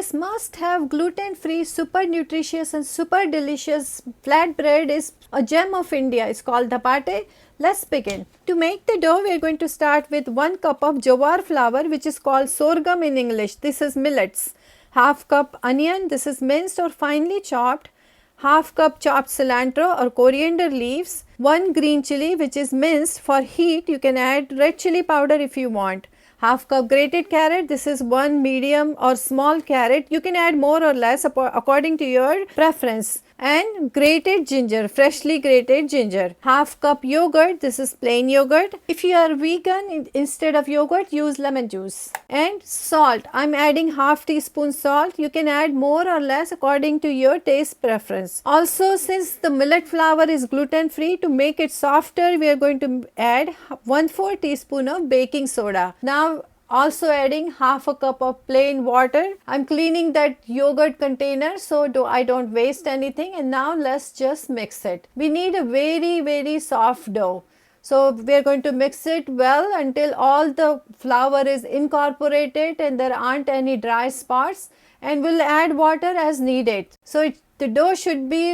This must-have gluten-free, super nutritious and super delicious flatbread is a gem of India. It's called dhapate. Let's begin. To make the dough, we are going to start with 1 cup of jowar flour, which is called sorghum in English. This is millets. Half cup onion, this is minced or finely chopped. Half cup chopped cilantro or coriander leaves. 1 green chili, which is minced. For heat, you can add red chili powder if you want. Half cup grated carrot, this is 1 medium or small carrot. You can add more or less according to your preference. And grated ginger, freshly grated ginger. Half cup yogurt, this is plain yogurt. If you are vegan, instead of yogurt, use lemon juice. And salt, I am adding half teaspoon salt. You can add more or less according to your taste preference. Also, since the millet flour is gluten free, to make it softer, we are going to add 1/4 teaspoon of baking soda. Now, also adding half a cup of plain water. I'm cleaning that yogurt container so I don't waste anything, and now let's just mix it. We need a very soft dough. So we are going to mix it well until all the flour is incorporated and there aren't any dry spots, and we'll add water as needed. So the dough should be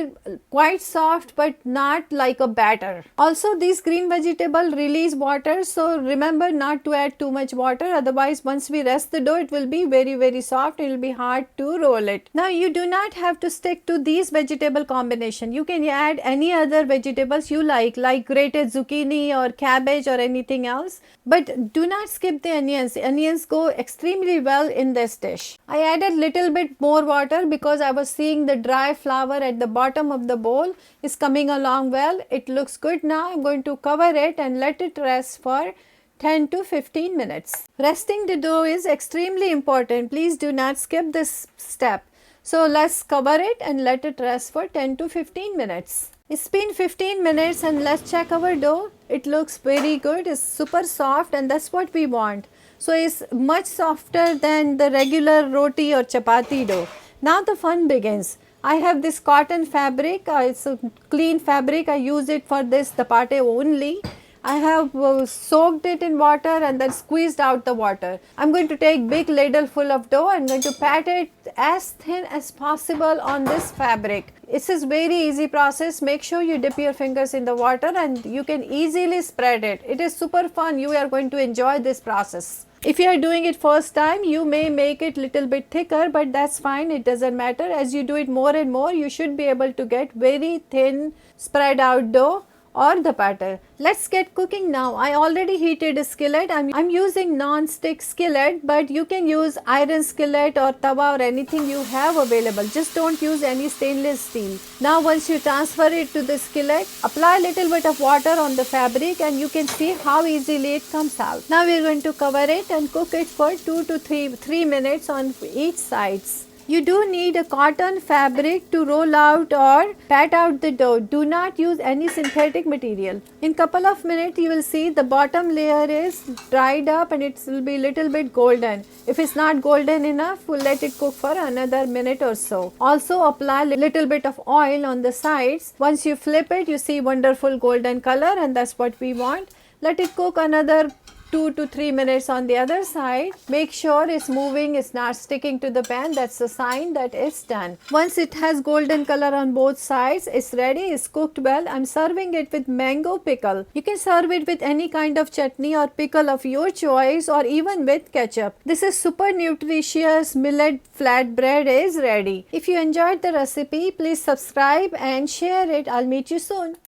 quite soft but not like a batter. Also, these green vegetables release water, so remember not to add too much water, otherwise once we rest the dough it will be very soft. It will be hard to roll it. Now you do not have to stick to these vegetable combination. You can add any other vegetables you like grated zucchini or cabbage or anything else, but do not skip the onions. The onions go extremely well in this dish. I added little bit more water because I was seeing the dry flour at the bottom of the bowl is coming along well. It looks good now. I'm going to cover it and let it rest for 10 to 15 minutes. Resting the dough is extremely important. Please do not skip this step. So let's cover it and let it rest for 10 to 15 minutes. It's been 15 minutes and let's check our dough. It looks very good. It's super soft and that's what we want. So it's much softer than the regular roti or chapati dough. Now the fun begins. I have this cotton fabric, it's a clean fabric. I use it for this dhapate only. I have soaked it in water and then squeezed out the water. I'm going to take big ladle full of dough. I'm going to pat it as thin as possible on this fabric. This is very easy process. Make sure you dip your fingers in the water and you can easily spread it. It is super fun. You are going to enjoy this process. If you are doing it first time, you may make it little bit thicker, but that's fine. It doesn't matter. As you do it more and more, you should be able to get very thin spread out dough or the batter. Let's get cooking now. I already heated a skillet. I'm using non-stick skillet, but you can use iron skillet or tawa or anything you have available. Just don't use any stainless steel. Now once you transfer it to the skillet, apply a little bit of water on the fabric and you can see how easily it comes out. Now we're going to cover it and cook it for 2 to 3 minutes on each sides. You do need a cotton fabric to roll out or pat out the dough. Do not use any synthetic material. In couple of minutes you will see the bottom layer is dried up and it will be little bit golden. If it's not golden enough, we'll let it cook for another minute or so. Also apply little bit of oil on the sides. Once you flip it, you see wonderful golden color and that's what we want. Let it cook another 2 to 3 minutes on the other side. Make sure it's moving, it's not sticking to the pan. That's a sign that it's done. Once it has golden color on both sides, it's ready, it's cooked well. I'm serving it with mango pickle. You can serve it with any kind of chutney or pickle of your choice or even with ketchup. This is super nutritious millet flatbread is ready. If you enjoyed the recipe, please subscribe and share it. I'll meet you soon.